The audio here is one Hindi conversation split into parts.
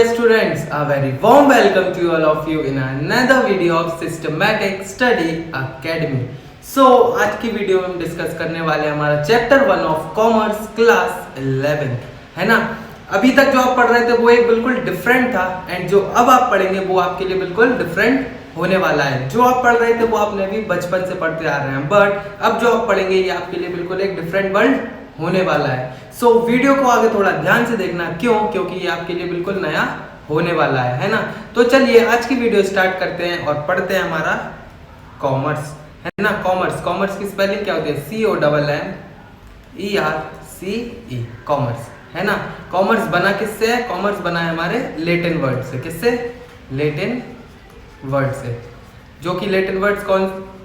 students, a very warm welcome to all of you in another video of Systematic Study Academy. So आज की वीडियो में हम डिस्कस करने वाले हैं हमारा चैप्टर 1 ऑफ कॉमर्स क्लास 11, है ना। अभी तक जो आप पढ़ रहे थे वो एक बिल्कुल डिफरेंट था एंड जो अब आप पढ़ेंगे वो आपके लिए बिल्कुल डिफरेंट होने वाला है। जो आप पढ़ रहे थे वो आपने भी बचपन से पढ़ते आ रहे हैं, बट अब जो आप पढ़ेंगे ये आपके लिए बिल्कुल एक डिफरेंट वर्ल्ड होने वाला है। सो वीडियो को आगे थोड़ा ध्यान से देखना, क्यों? क्योंकि ये आपके लिए बिल्कुल नया होने वाला है ना। तो चलिए आज की वीडियो स्टार्ट करते हैं और पढ़ते हैं हमारा कॉमर्स, है ना। कॉमर्स की स्पेलिंग क्या होती है? COMMERCE, कॉमर्स, है ना। कॉमर्स बना किससे है? कॉमर्स बना है हमारे लैटिन वर्ड से। किससे? लैटिन वर्ड से। जो कि लैटिन वर्ड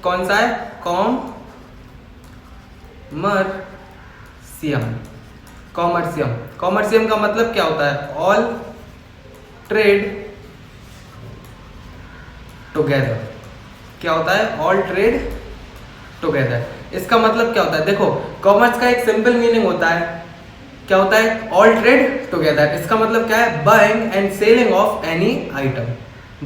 कौन सा है? कॉमर्सियम का मतलब क्या होता है? All trade together. क्या होता है? All trade together. इसका मतलब क्या होता है? देखो, कॉमर्स का एक सिंपल मीनिंग होता है। क्या होता है? All trade together. इसका मतलब क्या है? Buying and selling of any item.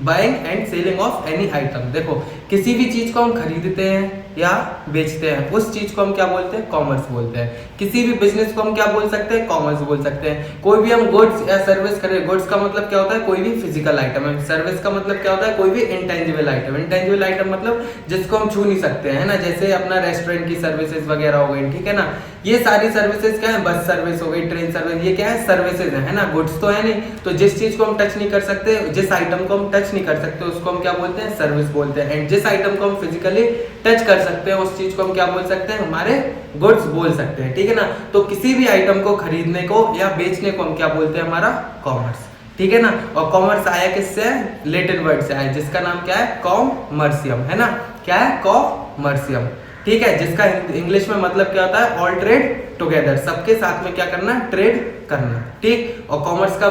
Buying and selling of any item. देखो, किसी भी चीज को हम खरीदते हैं या बेचते हैं, उस चीज को हम क्या बोलते हैं? कॉमर्स बोलते हैं। किसी भी बिजनेस को हम क्या बोल सकते हैं? कॉमर्स बोल सकते हैं। कोई भी हम गुड्स या सर्विस करें, गुड्स का मतलब क्या होता है? कोई भी फिजिकल आइटम है। सर्विस का मतलब क्या होता है? कोई भी इंटेंजिबल आइटम। इंटेंजिबल आइटम मतलब जिसको हम छू नहीं सकते हैं, है ना। जैसे अपना रेस्टोरेंट की सर्विसेज वगैरह हो गई, ठीक है ना। ये सारी सर्विसेज क्या है? बस सर्विस हो गई, ट्रेन सर्विस, ये क्या है? सर्विसेज है ना। गुड्स तो है नहीं, तो जिस चीज को हम टच नहीं कर सकते, जिस आइटम को हम टच नहीं कर सकते उसको हम क्या बोलते हैं? सर्विस बोलते हैं। एंड जिस आइटम को हम फिजिकली टच कर सकते हैं उस चीज को हम क्या बोल सकते हैं? हमारे गुड्स बोल सकते हैं, ठीक है ना। तो किसी भी आइटम को खरीदने को या बेचने को हम क्या बोलते हैं? हमारा कॉमर्स, ठीक है ना। और कॉमर्स आया किससे? लैटिन वर्ड से आया, जिसका नाम क्या है? कॉमर्सियम, है ना। क्या है? कॉमर्सियम, ठीक है। जिसका इंग्लिश में मतलब क्या होता है? All trade together. सबके साथ में क्या करना? ट्रेड करना, ठीक। और कॉमर्स का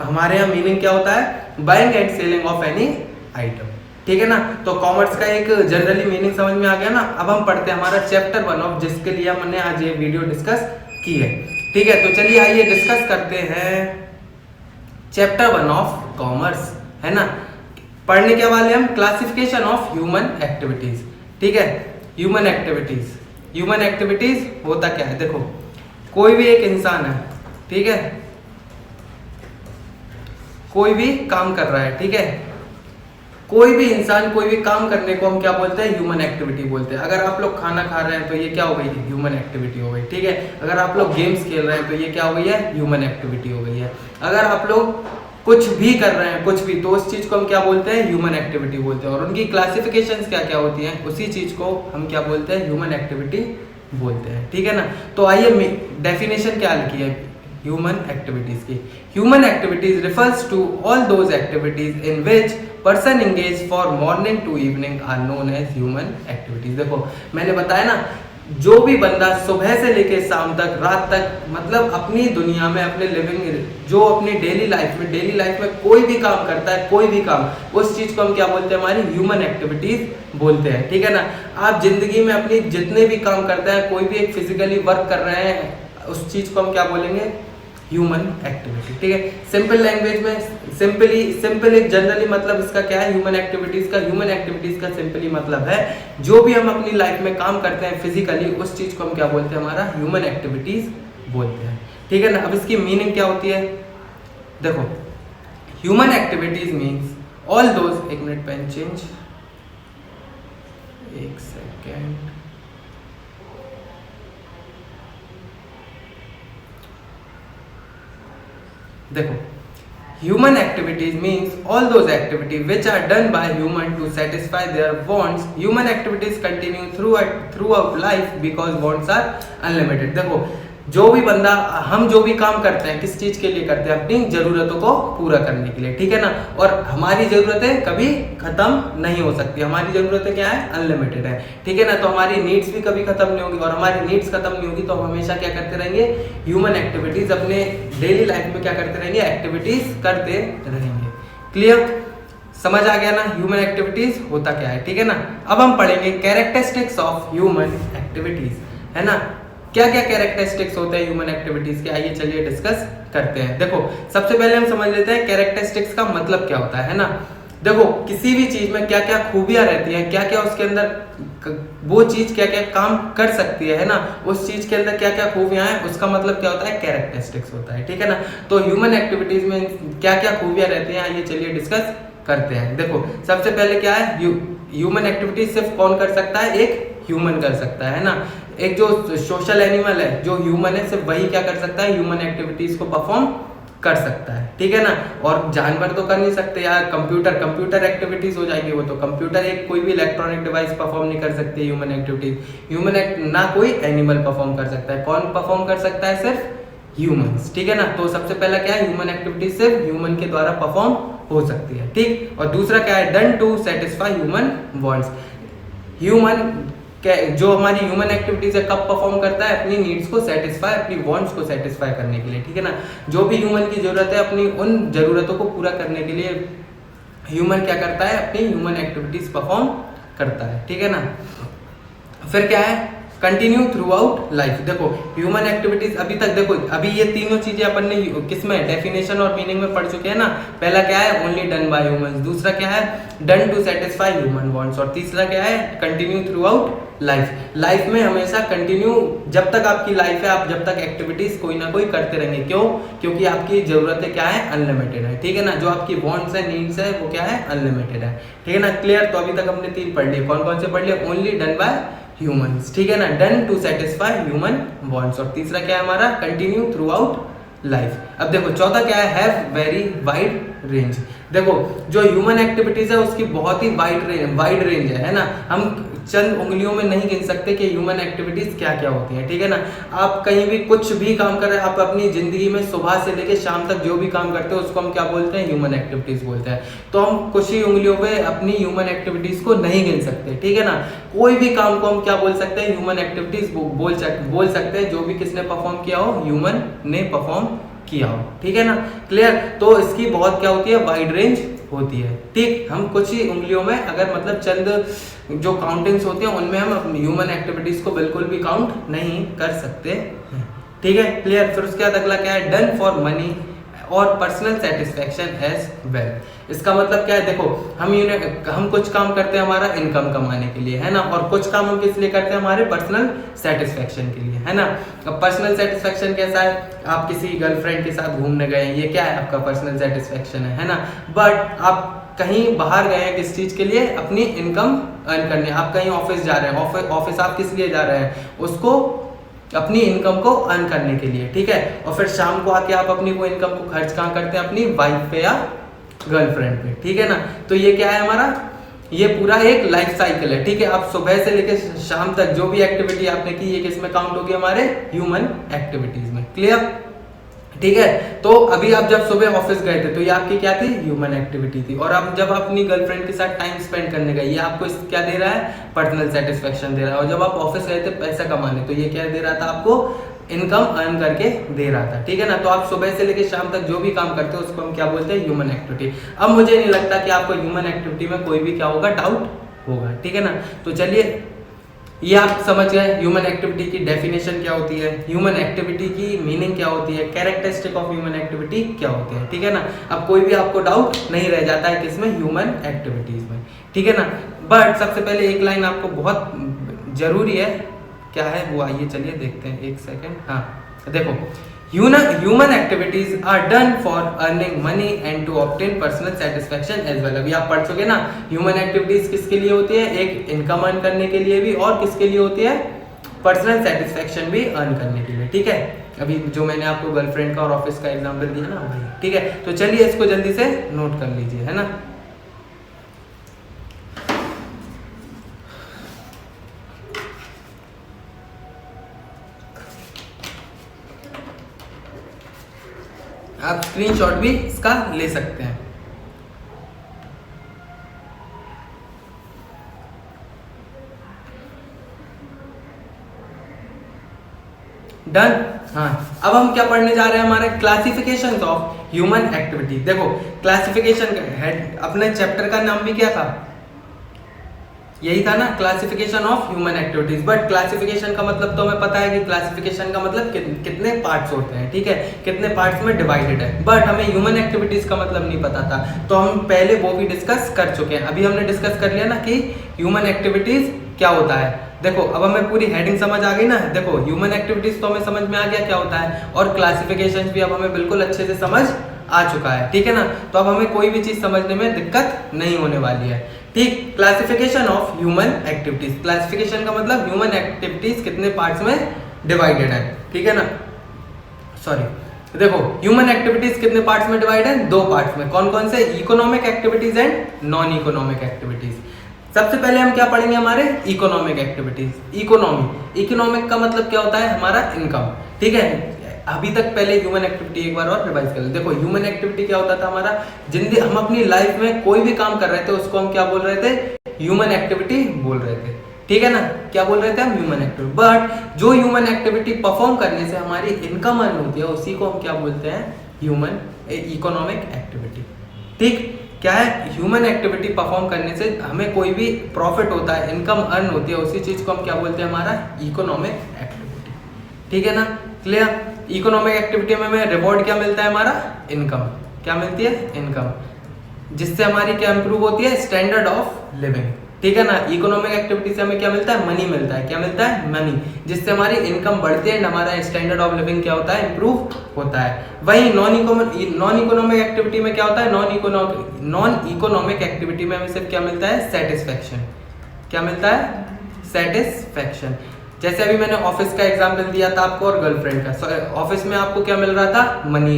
हमारे यहाँ मीनिंग क्या होता है? Buying and selling of any item, ठीक है ना। तो कॉमर्स का एक जनरली मीनिंग समझ में आ गया ना। अब हम पढ़ते हैं हमारा चैप्टर 1 ऑफ, जिसके लिए हमने आज ये वीडियो डिस्कस की है, ठीक है। तो चलिए आइए डिस्कस करते हैं चैप्टर 1 ऑफ कॉमर्स, है ना। पढ़ने के वाले हम क्लासिफिकेशन ऑफ ह्यूमन एक्टिविटीज, ठीक है। ह्यूमन एक्टिविटीज होता क्या है? देखो, कोई भी एक इंसान है, ठीक है, कोई भी काम कर रहा है, ठीक है। कोई भी इंसान कोई भी काम करने को हम क्या बोलते हैं? ह्यूमन एक्टिविटी बोलते हैं। अगर आप लोग खाना खा रहे हैं तो ये क्या हो गई? ह्यूमन एक्टिविटी हो गई, ठीक है। अगर आप लोग गेम्स खेल रहे हैं तो ये क्या हो गई है? ह्यूमन एक्टिविटी हो गई है। अगर आप लोग कुछ भी कर रहे हैं, कुछ भी, तो उस चीज को हम क्या बोलते हैं? ह्यूमन एक्टिविटी बोलते हैं। और उनकी क्लासिफिकेशंस क्या क्या होती हैं, उसी चीज को हम क्या बोलते हैं? ह्यूमन एक्टिविटी बोलते हैं, ठीक है ना। तो आइए डेफिनेशन क्या लिखी है ह्यूमन एक्टिविटीज की। Human activities refers to all those activities in which person engage for morning to evening are known as human activities. देखो, मैंने बताया ना, जो भी बंदा सुबह से लेके शाम तक, रात तक, मतलब अपनी दुनिया में, अपने लिविंग, जो अपनी डेली लाइफ में कोई भी काम करता है, कोई भी काम, उस चीज को हम क्या बोलते हैं? हमारी ह्यूमन एक्टिविटीज बोलते हैं, ठीक है ना। आप जिंदगी में अपनी जितने भी काम करते हैं, कोई भी एक फिजिकली वर्क कर रहे हैं, उस चीज को हम क्या बोलेंगे? ह्यूमन एक्टिविटी, ठीक है। सिंपल लैंग्वेज में सिंपल एक जनरली मतलब इसका क्या है? ह्यूमन एक्टिविटीज का सिंपली मतलब है जो भी हम अपनी लाइफ में काम करते हैं फिजिकली, उस चीज को हम क्या बोलते हैं? हमारा ह्यूमन एक्टिविटीज बोलते हैं, ठीक है ना। अब इसकी मीनिंग क्या होती है? देखो, human activities means all those, एक मिनट, पेन चेंज, एक सेकेंड। देखो, human activities means all those activities which are done by human to satisfy their wants. Human activities continue throughout life because wants are unlimited. देखो, जो भी बंदा, हम जो भी काम करते हैं किस चीज के लिए करते हैं? अपनी जरूरतों को पूरा करने के लिए, ठीक है ना। और हमारी जरूरतें कभी खत्म नहीं हो सकती। हमारी जरूरतें क्या है? अनलिमिटेड है, ठीक है ना। तो हमारी नीड्स भी कभी खत्म नहीं होगी, और हमारी नीड्स खत्म नहीं होगी तो हम हमेशा क्या करते रहेंगे? ह्यूमन एक्टिविटीज, अपने डेली लाइफ में क्या करते रहेंगे? एक्टिविटीज करते रहेंगे। क्लियर? समझ आ गया ना ह्यूमन एक्टिविटीज होता क्या है, ठीक है ना। अब हम पढ़ेंगे कैरेक्टरिस्टिक्स ऑफ ह्यूमन एक्टिविटीज, है ना। क्या क्या कैरेक्टरिस्टिक्स होते हैं ह्यूमन एक्टिविटीज के, आइए चलिए डिस्कस करते हैं। देखो सबसे पहले हम समझ लेते हैं कैरेक्टरिस्टिक्स का मतलब क्या होता है ना। देखो किसी भी चीज में क्या क्या खूबियां रहती हैं, क्या क्या उसके अंदर वो चीज क्या क्या काम कर सकती है ना, उस चीज के अंदर क्या क्या खूबियां हैं, उसका मतलब क्या होता है, कैरेक्टरिस्टिक्स होता है, ठीक है ना। तो ह्यूमन एक्टिविटीज में क्या क्या खूबियां रहती हैं, आइए चलिए डिस्कस करते हैं। देखो सबसे पहले क्या है, ह्यूमन एक्टिविटीज सिर्फ कौन कर सकता है, एक ह्यूमन कर सकता है ना। एक जो सोशल एनिमल है, जो ह्यूमन है, सिर्फ वही क्या कर सकता है, ह्यूमन एक्टिविटीज को परफॉर्म कर सकता है, ठीक है ना। और जानवर तो कर नहीं सकते यार, कंप्यूटर एक्टिविटीज हो जाएंगे, वो तो कंप्यूटर एक कोई भी इलेक्ट्रॉनिक डिवाइस परफॉर्म नहीं कर सकती ह्यूमन एक्टिविटीज। ना कोई एनिमल परफॉर्म कर सकता है, कौन परफॉर्म कर सकता है, सिर्फ ह्यूमंस, ठीक है ना। तो सबसे पहला क्या है, ह्यूमन एक्टिविटीज सिर्फ ह्यूमन के द्वारा परफॉर्म हो सकती है, ठीक। और दूसरा क्या है, done to satisfy human wants. Human जो हमारी ह्यूमन एक्टिविटीज है कब परफॉर्म करता है, अपनी नीड्स को सेटिस्फाई, अपनी वांट्स को सेटिस्फाई करने के लिए, ठीक है ना। जो भी ह्यूमन की जरूरत है, अपनी उन जरूरतों को पूरा करने के लिए ह्यूमन क्या करता है, अपनी ह्यूमन एक्टिविटीज परफॉर्म करता है, ठीक है ना। फिर क्या है, कंटिन्यू थ्रू आउट लाइफ। देखो ह्यूमन एक्टिविटीज अभी तक, देखो अभी ये तीनों चीजें अपन ने किसमें, डेफिनेशन और मीनिंग में पढ़ चुके हैं ना। पहला क्या है, ओनली डन बाय ह्यूमंस, दूसरा क्या है, done to satisfy human wants, और तीसरा क्या है, कंटिन्यू थ्रू आउट लाइफ में हमेशा कंटिन्यू, जब तक आपकी लाइफ है आप जब तक एक्टिविटीज कोई ना कोई करते रहेंगे। क्यों, क्योंकि आपकी जरूरतें क्या है, अनलिमिटेड है, ठीक है ना। जो आपकी वांट्स है, नीड्स है, वो क्या है, अनलिमिटेड है, ठीक है ना। क्लियर। तो अभी तक हमने तीन पढ़ लिए, कौन कौन से पढ़ लिए, ओनली डन बाय ह्यूमंस, ठीक है ना, done to satisfy human wants, और तीसरा क्या है हमारा, कंटिन्यू थ्रू आउट लाइफ। अब देखो चौथा क्या है, हैव वेरी वाइड रेंज। देखो जो ह्यूमन एक्टिविटीज है उसकी बहुत ही वाइड रेंज है ना। हम चंद उंगलियों में नहीं गिन सकते कि ह्यूमन एक्टिविटीज क्या क्या होती हैं, ठीक है ना। आप कहीं भी कुछ भी काम कर रहे हैं, आप अपनी जिंदगी में सुबह से लेकर शाम तक जो भी काम करते हैं उसको हम क्या बोलते हैं, ह्यूमन एक्टिविटीज बोलते हैं। तो हम कुछ ही उंगलियों पे अपनी ह्यूमन एक्टिविटीज को नहीं गिन सकते, ठीक है ना। कोई भी काम को हम क्या बोल सकते हैं, ह्यूमन एक्टिविटीज बोल सकते हैं, जो भी किसने परफॉर्म किया हो, ह्यूमन ने परफॉर्म किया हो, ठीक है ना। क्लियर। तो इसकी बहुत क्या होती है, वाइड रेंज होती है, ठीक। हम कुछ ही उंगलियों में, अगर मतलब चंद जो काउंटिंग्स होती हैं उनमें हम ह्यूमन एक्टिविटीज को बिल्कुल भी काउंट नहीं कर सकते हैं, ठीक है। क्लियर। फिर उसके बाद अगला क्या है, डन फॉर मनी और पर्सनल सेटिस्फेक्शन एज वेल। इसका मतलब क्या है, देखो हम कुछ काम करते हैं हमारा इनकम कमाने के लिए, है ना, और कुछ काम हम किस लिए करते हैं, हमारे पर्सनल सेटिस्फेक्शन के लिए, है ना। अब पर्सनल सेटिस्फेक्शन कैसा है, आप किसी गर्लफ्रेंड के साथ घूमने गए, ये क्या है, आपका पर्सनल सेटिस्फेक्शन है ना। बट आप कहीं बाहर गए हैं किस चीज के लिए, अपनी इनकम अर्न करने। आप कहीं ऑफिस जा रहे हैं, ऑफिस आप किस लिए जा रहे हैं, उसको अपनी इनकम को अर्न करने के लिए, ठीक है। और फिर शाम को आके आप अपनी वो इनकम को खर्च कहाँ करते हैं, अपनी वाइफ पे या गर्लफ्रेंड पे, ठीक है ना। तो ये क्या है हमारा, ये पूरा एक लाइफ साइकिल है, ठीक है। आप सुबह से लेकर शाम तक जो भी एक्टिविटी आपने की, ये किस में काउंट होगी, हमारे ह्यूमन एक्टिविटीज में। क्लियर, ठीक है। तो अभी आप जब सुबह ऑफिस गए थे तो ये आपकी क्या थी, ह्यूमन एक्टिविटी थी। और आप जब अपनी गर्लफ्रेंड के साथ टाइम स्पेंड करने गए, ये आपको क्या दे रहा है, पर्सनल सेटिस्फेक्शन दे रहा है। और जब आप ऑफिस गए थे पैसा कमाने, तो ये क्या दे रहा था आपको, इनकम अर्न करके दे रहा था, ठीक है ना। तो आप सुबह से लेकर शाम तक जो भी काम करते हो उसको हम क्या बोलते हैं, ह्यूमन एक्टिविटी। अब मुझे नहीं लगता कि आपको ह्यूमन एक्टिविटी में कोई भी क्या होगा, डाउट होगा, ठीक है ना। तो चलिए ये आप समझ गए ह्यूमन एक्टिविटी की डेफिनेशन क्या होती है, ह्यूमन एक्टिविटी की मीनिंग क्या होती है, कैरेक्टरिस्टिक ऑफ ह्यूमन एक्टिविटी क्या होते हैं, ठीक है ना। अब कोई भी आपको डाउट नहीं रह जाता है किसमें, ह्यूमन एक्टिविटीज में, ठीक है ना। बट सबसे पहले एक लाइन आपको बहुत जरूरी है, क्या है वो, आइए चलिए देखते हैं, एक सेकेंड। हाँ देखो, human activities are done for earning money and to obtain personal satisfaction as well. अभी आप पढ़ चुके ना, ह्यूमन एक्टिविटीज किसके लिए होती है, एक इनकम अर्न करने के लिए भी, और किसके लिए होती है, पर्सनल सेटिस्फेक्शन भी अर्न करने के लिए, ठीक है। अभी जो मैंने आपको गर्लफ्रेंड का और ऑफिस का एग्जाम्पल दिया ना वही, ठीक है। तो चलिए इसको जल्दी से नोट कर लीजिए, है ना। आप स्क्रीनशॉट भी इसका ले सकते हैं। डन। हाँ, अब हम क्या पढ़ने जा रहे हैं, हमारे क्लासिफिकेशन ऑफ ह्यूमन एक्टिविटी। देखो क्लासिफिकेशन हेड, अपने चैप्टर का नाम भी क्या था, यही था ना classification of human activities. But classification का मतलब तो हमें पता है कि क्लासिफिकेशन का मतलब कितने पार्ट्स होते हैं, ठीक है, कितने पार्ट्स में डिवाइडेड है, बट हमें ह्यूमन एक्टिविटीज का मतलब नहीं पता था, तो हम पहले वो भी डिस्कस कर चुके हैं। अभी हमने डिस्कस कर लिया ना कि ह्यूमन एक्टिविटीज क्या होता है। देखो अब हमें पूरी हेडिंग समझ आ गई ना। देखो ह्यूमन एक्टिविटीज तो हमें समझ में आ गया क्या होता है, और क्लासिफिकेशन भी अब हमें बिल्कुल अच्छे से समझ आ चुका है, ठीक है ना। तो अब हमें कोई भी चीज समझने में दिक्कत नहीं होने वाली है, ठीक। Classification of human activities, classification का मतलब ह्यूमन एक्टिविटीज कितने पार्ट्स में डिवाइडेड है, ठीक है ना। सॉरी, देखो ह्यूमन एक्टिविटीज कितने पार्ट्स में डिवाइड है, 2 पार्ट्स में। कौन कौन से, economic activities and non economic activities. सबसे पहले हम क्या पढ़ेंगे, हमारे इकोनॉमिक एक्टिविटीज। इकोनॉमिक का मतलब क्या होता है, हमारा इनकम, ठीक है। अभी तक पहले ह्यूमन एक्टिविटी एक बार और रिवाइज कर ले। देखो ह्यूमन एक्टिविटी क्या होता था, हमारा जिंदगी, हम अपनी लाइफ में कोई भी काम कर रहे थे उसको हम क्या बोल रहे थे, ह्यूमन एक्टिविटी बोल रहे थे, ठीक है ना। क्या बोल रहे थे हम, ह्यूमन एक्टिविटी। बट जो ह्यूमन एक्टिविटी परफॉर्म करने से हमारी इनकम अर्न होती है उसी को हम क्या बोलते हैं, ह्यूमन इकोनॉमिक एक्टिविटी, ठीक। क्या है, ह्यूमन एक्टिविटी परफॉर्म करने से हमें कोई भी प्रॉफिट होता है, इनकम अर्न होती है, उसी चीज को हम क्या बोलते हैं, हमारा इकोनॉमिक एक्टिविटी, ठीक है ना। क्लियर। इकोनॉमिक एक्टिविटी में हमें रिवॉर्ड क्या मिलता है, हमारा इनकम। क्या मिलती है, इनकम, जिससे हमारी क्या इंप्रूव होती है, स्टैंडर्ड ऑफ लिविंग, ठीक है ना। इकोनॉमिक एक्टिविटी से हमें क्या मिलता है, मनी मिलता है। क्या मिलता है, मनी, जिससे हमारी इनकम बढ़ती है, हमारा स्टैंडर्ड ऑफ लिविंग क्या होता है, इंप्रूव होता है। वही नॉन इकोनॉमिक एक्टिविटी में क्या होता है, नॉन इकोनॉमिक एक्टिविटी में हमें सिर्फ क्या मिलता है, सेटिस्फेक्शन। क्या मिलता है, सेटिस्फेक्शन। जैसे अभी मैंने ऑफिस का एग्जांपल दिया था आपको और गर्लफ्रेंड का। ऑफिस में आपको क्या मिल रहा था, मनी,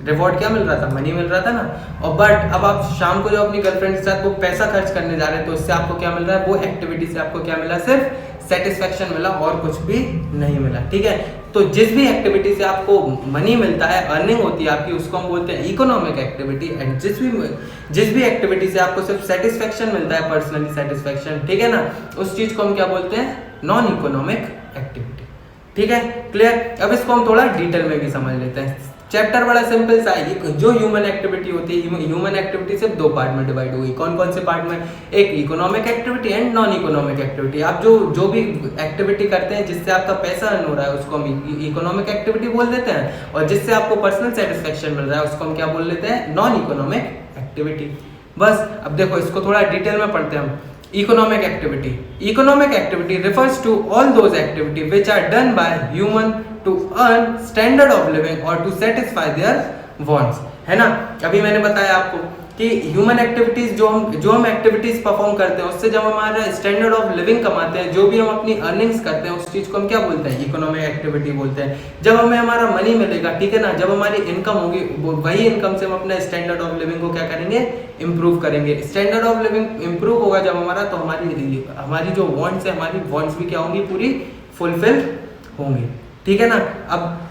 रिवॉर्ड क्या मिल रहा था, मनी मिल रहा था ना। और बट अब आप शाम को जो अपनी गर्लफ्रेंड के साथ वो पैसा खर्च करने जा रहे हैं, तो उससे आपको क्या मिल रहा है, वो एक्टिविटी से आपको क्या मिला, सिर्फ सेटिस्फेक्शन मिला और कुछ भी नहीं मिला, ठीक है। तो जिस भी एक्टिविटी से आपको मनी मिलता है, अर्निंग होती है आपकी, उसको हम बोलते हैं इकोनॉमिक एक्टिविटी। एंड जिस भी एक्टिविटी से आपको सिर्फ सेटिस्फेक्शन मिलता है, पर्सनली सेटिस्फेक्शन, ठीक है ना, उस चीज को हम क्या बोलते हैं, नॉन इकोनॉमिक एक्टिविटी, ठीक है। क्लियर। अब इसको हम थोड़ा डिटेल में भी समझ लेते हैं। चैप्टर बड़ा सिंपल सा है। जो ह्यूमन एक्टिविटी होती है, ह्यूमन एक्टिविटी सिर्फ 2 पार्ट में डिवाइड हुई। कौन कौन से पार्ट में, एक economic activity and non economic activity. आप जो भी एक्टिविटी करते हैं जिससे आपका पैसा अर्न हो रहा है उसको हम इकोनॉमिक एक्टिविटी बोल देते हैं, और जिससे आपको पर्सनल सेटिस्फेक्शन मिल रहा है उसको हम क्या बोल लेते हैं, नॉन इकोनॉमिक एक्टिविटी। बस अब देखो इसको थोड़ा डिटेल में पढ़ते हैं हम। Economic activity refers to all those activities which are done by human to earn standard of living or to satisfy their wants, है ना। अभी मैंने बताया आपको कि ह्यूमन एक्टिविटीज जो हम एक्टिविटीज परफॉर्म करते हैं उससे जब हमारा स्टैंडर्ड ऑफ लिविंग कमाते हैं, जो भी हम अपनी अर्निंग्स करते हैं, उस चीज को हम क्या बोलते हैं, इकोनॉमिक एक्टिविटी बोलते हैं। जब हमें हमारा मनी मिलेगा, ठीक है ना, जब हमारी इनकम होगी, वही इनकम से हम अपना स्टैंडर्ड ऑफ लिविंग को क्या करेंगे, इंप्रूव करेंगे। स्टैंडर्ड ऑफ लिविंग इंप्रूव होगा जब हमारा, तो हमारी जो वांट्स है, हमारी वांट्स भी क्या होंगी, पूरी फुलफिल होंगी, ठीक है ना। अब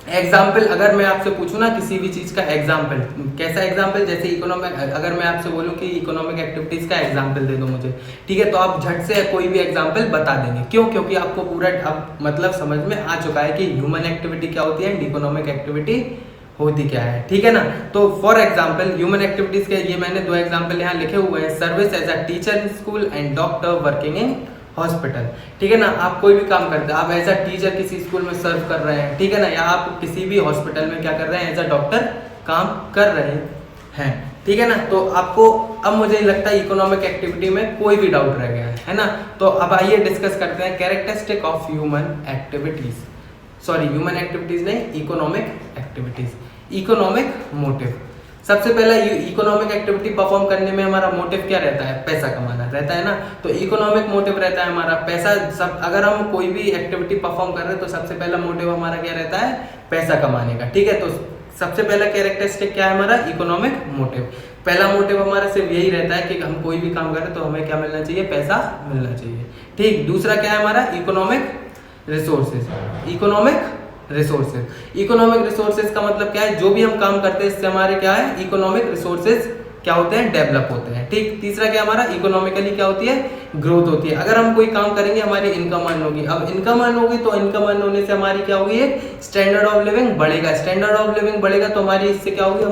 एग्जाम्पल अगर मैं आपसे पूछूं ना किसी भी चीज का एग्जाम्पल, कैसा एग्जाम्पल, जैसे इकोनॉमिक, अगर मैं आपसे बोलूं कि इकोनॉमिक एक्टिविटीज का एग्जाम्पल दे दो मुझे, ठीक है, तो आप झट से कोई भी एग्जाम्पल बता देंगे। क्यों? क्योंकि आपको पूरा अब मतलब समझ में आ चुका है कि ह्यूमन एक्टिविटी क्या होती है एंड इकोनॉमिक एक्टिविटी होती क्या है, ठीक है ना। तो फॉर एग्जाम्पल ह्यूमन एक्टिविटीज के ये मैंने 2 एग्जाम्पल यहाँ लिखे हुए हैं। Service as a teacher in school and doctor working in hospital, ठीक है ना। आप कोई भी काम करते हैं, आप एज अ टीचर किसी स्कूल में सर्व कर रहे हैं, ठीक है ना, या आप किसी भी हॉस्पिटल में क्या कर रहे हैं, एज अ डॉक्टर काम कर रहे हैं, ठीक है ना। तो आपको अब मुझे लगता है इकोनॉमिक एक्टिविटी में कोई भी डाउट रह गया है ना। तो अब आइए डिस्कस करते हैं characteristic of human activities, sorry human activities नहीं, इकोनॉमिक एक्टिविटीज। इकोनॉमिक मोटिव, सबसे पहला इकोनॉमिक एक्टिविटी परफॉर्म करने में हमारा मोटिव क्या रहता है, पैसा कमाना रहता है ना। तो इकोनॉमिक मोटिव रहता है हमारा पैसा। सब अगर हम कोई भी एक्टिविटी परफॉर्म कर रहे हैं तो सबसे पहला मोटिव हमारा क्या रहता है, पैसा कमाने का, ठीक है। तो सबसे पहला कैरेक्टरिस्टिक क्या है हमारा, इकोनॉमिक मोटिव। पहला मोटिव हमारा सिर्फ यही रहता है कि हम कोई भी काम करें तो हमें क्या मिलना चाहिए, पैसा मिलना चाहिए, ठीक। दूसरा क्या है हमारा, इकोनॉमिक रिसोर्सेज। इकोनॉमिक रिसोर्सेज का मतलब क्या है, जो भी हम काम करते हैं इससे हमारे क्या है, इकोनॉमिक रिसोर्सेज क्या होते हैं, डेवलप होते हैं, ठीक। तीसरा क्या हमारा, इकोनॉमिकली क्या होती है, ग्रोथ होती है। अगर हम कोई काम करेंगे हमारी इनकम अर्न होगी। अब इनकम अर्न होगी तो इनकम अर्न होने से हमारी क्या होगी, स्टैंडर्ड ऑफ लिविंग बढ़ेगा। स्टैंडर्ड ऑफ लिविंग बढ़ेगा तो हमारी इससे क्या होगी,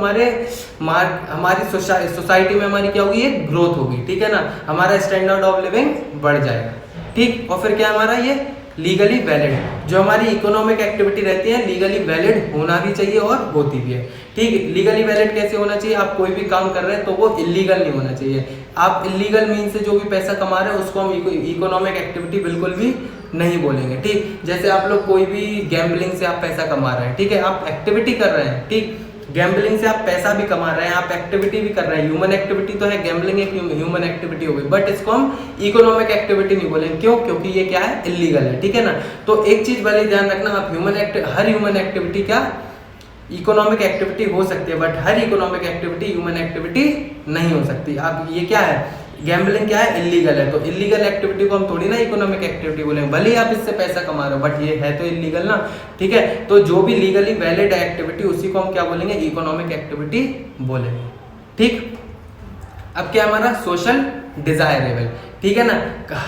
हमारी सोसाइटी में हमारी क्या होगी, ग्रोथ होगी, ठीक है ना। हमारा स्टैंडर्ड ऑफ लिविंग बढ़ जाएगा। ठीक, और फिर क्या हमारा ये लीगली वैलिड, जो हमारी इकोनॉमिक एक्टिविटी रहती है लीगली वैलिड होना भी चाहिए और होती भी है। ठीक, लीगली वैलिड कैसे होना चाहिए, आप कोई भी काम कर रहे हैं तो वो इलीगल नहीं होना चाहिए। आप इलीगल मीन से जो भी पैसा कमा रहे हैं उसको हम इकोनॉमिक एक्टिविटी बिल्कुल भी नहीं बोलेंगे। ठीक, जैसे आप लोग कोई भी गैम्बलिंग से आप पैसा कमा रहे हैं, ठीक है, आप एक्टिविटी कर रहे हैं, ठीक, गैम्बलिंग से आप पैसा भी कमा रहे हैं, आप एक्टिविटी भी कर रहे हैं, ह्यूमन एक्टिविटी तो है, गैम्बलिंग एक ह्यूमन एक्टिविटी हो गई, बट इसको हम इकोनॉमिक एक्टिविटी नहीं बोलेंगे। क्यों? क्योंकि ये क्या है, इलीगल है। ठीक है ना, तो एक चीज भले ध्यान रखना, आप हर ह्यूमन एक्टिविटी क्या इकोनॉमिक एक्टिविटी हो सकती है, but her economic activity human activity नहीं हो सकती। अब ये क्या है, गैम्बलिंग क्या है, इलीगल है, तो इलीगल एक्टिविटी को हम थोड़ी ना इकोनॉमिक एक्टिविटी बोलेंगे, भले ही आप इससे पैसा कमा रहे हो बट ये है तो इलीगल ना। ठीक है, तो जो भी लीगली वैलिड एक्टिविटी उसी को हम क्या बोलेंगे, इकोनॉमिक एक्टिविटी बोलेंगे। ठीक, अब क्या हमारा सोशल डिजायरेबल, ठीक है ना,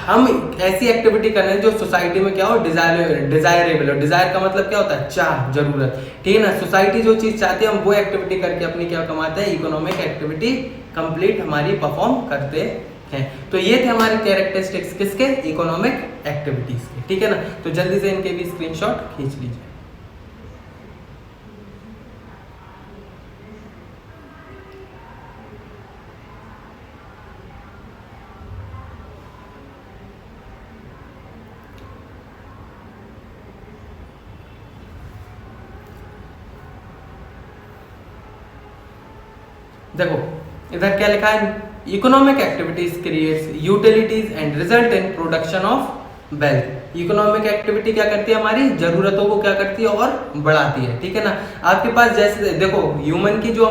हम ऐसी एक्टिविटी कर रहे हैं जो सोसाइटी में क्या हो, डिजायरेबल हो। डिजायर का मतलब क्या होता है, चाह, जरूरत। ठीक है ना, सोसाइटी जो चीज चाहती है हम वो एक्टिविटी करके अपनी क्या कमाते हैं, इकोनॉमिक एक्टिविटी कंप्लीट हमारी परफॉर्म करते हैं। तो ये थे हमारे कैरेक्टरिस्टिक्स किसके, इकोनॉमिक एक्टिविटीज के। ठीक है ना, तो जल्दी से इनके भी स्क्रीनशॉट खींच लीजिए। देखो इधर क्या लिखा है, economic activities creates utilities and result in production of wealth. Economic activity क्या करती है, हमारी जरूरतों को क्या करती है और बढ़ाती है। ठीक है ना, आपके पास जैसे देखो ह्यूमन की जो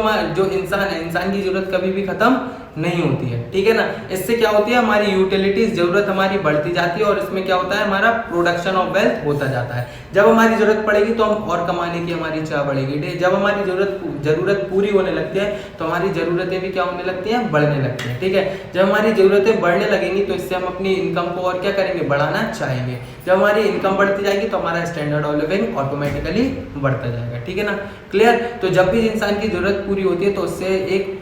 इंसान है, इंसान की जरूरत कभी भी खत्म नहीं होती है। ठीक है ना, इससे क्या होती है, हमारी यूटिलिटीज, जरूरत हमारी बढ़ती जाती है और इसमें क्या होता है, हमारा प्रोडक्शन ऑफ वेल्थ होता जाता है। जब हमारी जरूरत पड़ेगी तो हम और कमाने की हमारी चाह बढ़ेगी। जब हमारी जरूरत पूरी होने लगती है तो हमारी जरूरतें भी क्या होने लगती हैं, बढ़ने लगती हैं। ठीक है, जब हमारी जरूरतें बढ़ने लगेंगी तो इससे हम अपनी इनकम को और क्या करेंगे, बढ़ाना चाहेंगे। जब हमारी इनकम बढ़ती जाएगी तो हमारा स्टैंडर्ड ऑफ लिविंग ऑटोमेटिकली बढ़ता जाएगा। ठीक है ना, क्लियर। तो जब भी इंसान की जरूरत पूरी होती है तो उससे एक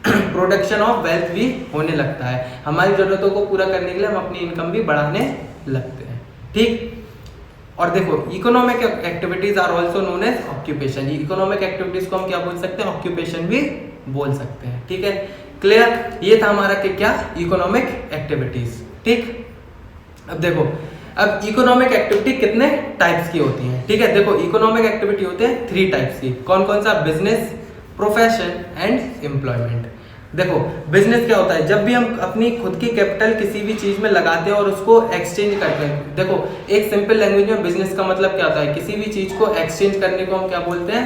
प्रोडक्शन ऑफ वेल्थ भी होने लगता है। हमारी जरूरतों को पूरा करने के लिए हम अपनी इनकम भी बढ़ाने लगते हैं। ठीक, और देखो economic activities are also known as occupation. Economic activities को हम क्या बोल सकते हैं, ऑक्यूपेशन भी बोल सकते हैं। ठीक है, क्लियर। ये था हमारा क्या, इकोनॉमिक एक्टिविटीज। ठीक, अब देखो, अब इकोनॉमिक एक्टिविटी कितने टाइप्स की होती हैं। ठीक है, देखो इकोनॉमिक एक्टिविटी होते हैं 3 टाइप्स की। कौन कौन सा, बिजनेस, प्रोफेशन एंड एम्प्लॉयमेंट। देखो बिजनेस क्या होता है, जब भी हम अपनी खुद की कैपिटल किसी भी चीज में लगाते हैं और उसको एक्सचेंज करते हैं। देखो एक सिंपल लैंग्वेज में बिजनेस का मतलब क्या होता है, किसी भी चीज को एक्सचेंज करने को हम क्या बोलते हैं,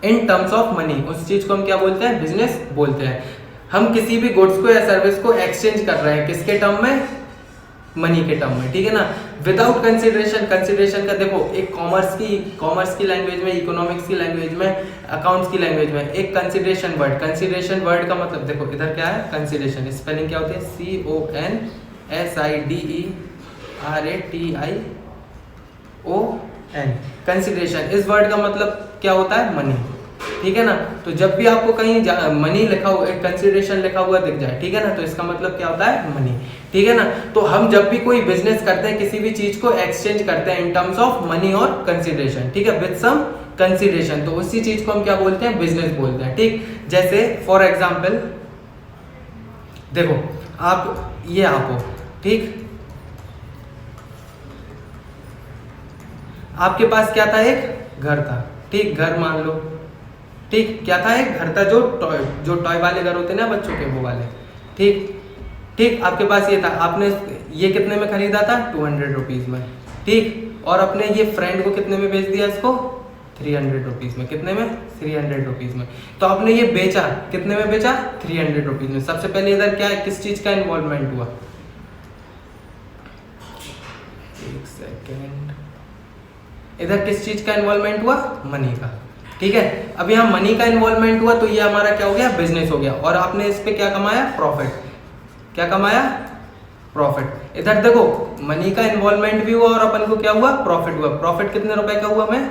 इन टर्म्स ऑफ मनी, उस चीज को हम क्या बोलते हैं, बिजनेस बोलते हैं। हम किसी भी गुड्स को या सर्विस को एक्सचेंज कर रहे हैं, किसके टर्म में, मनी के टर्म में। ठीक है ना, विदाउट कंसिडरेशन। कंसिडरेशन का देखो एक कॉमर्स की लैंग्वेज में, इकोनॉमिक्स की लैंग्वेज में, अकाउंट्स की लैंग्वेज में एक कंसिडरेशन वर्ड का मतलब देखो इधर क्या है, कंसिडरेशन, स्पेलिंग क्या होती है, CONSIDERATION। कंसिडरेशन, इस वर्ड का मतलब क्या होता है, मनी। ठीक है ना, तो जब भी आपको कहीं मनी लिखा हुआ, कंसिडरेशन लिखा हुआ दिख जाए, ठीक है ना, तो इसका मतलब क्या होता है, मनी। ठीक है ना, तो हम जब भी कोई बिजनेस करते हैं, किसी भी चीज को एक्सचेंज करते हैं इन टर्म्स ऑफ मनी और कंसिडरेशन, ठीक है, विद सम कंसिडरेशन, तो उसी चीज को हम क्या बोलते हैं, बिजनेस बोलते हैं। ठीक, जैसे फॉर एग्जांपल देखो आप ये आप हो, ठीक, आपके पास क्या था, एक घर था। ठीक, घर मान लो, ठीक, क्या था, एक घर था, जो टॉय वाले घर होते हैं ना बच्चों के, वो वाले। ठीक, आपके पास ये था, आपने ये कितने में खरीदा था, 200 रुपीज में। ठीक, और अपने ये फ्रेंड को कितने में बेच दिया, इसको 300 रुपीज में। कितने में, 300 रुपीज में। तो आपने ये बेचा, कितने में बेचा, 300 रुपीज में। सबसे पहले इधर क्या है, किस चीज का इन्वॉल्वमेंट हुआ, एक सेकेंड, इधर किस चीज का इन्वॉल्वमेंट हुआ, मनी का। ठीक है, अब यहाँ मनी का इन्वॉल्वमेंट हुआ तो ये हमारा क्या हो गया, बिजनेस हो गया, और आपने इस पे क्या कमाया, प्रॉफिट। क्या कमाया, प्रॉफिट। इधर देखो मनी का इन्वॉल्वमेंट भी हुआ और अपन को क्या हुआ, प्रॉफिट हुआ। प्रॉफिट कितने रुपए का हुआ, हमें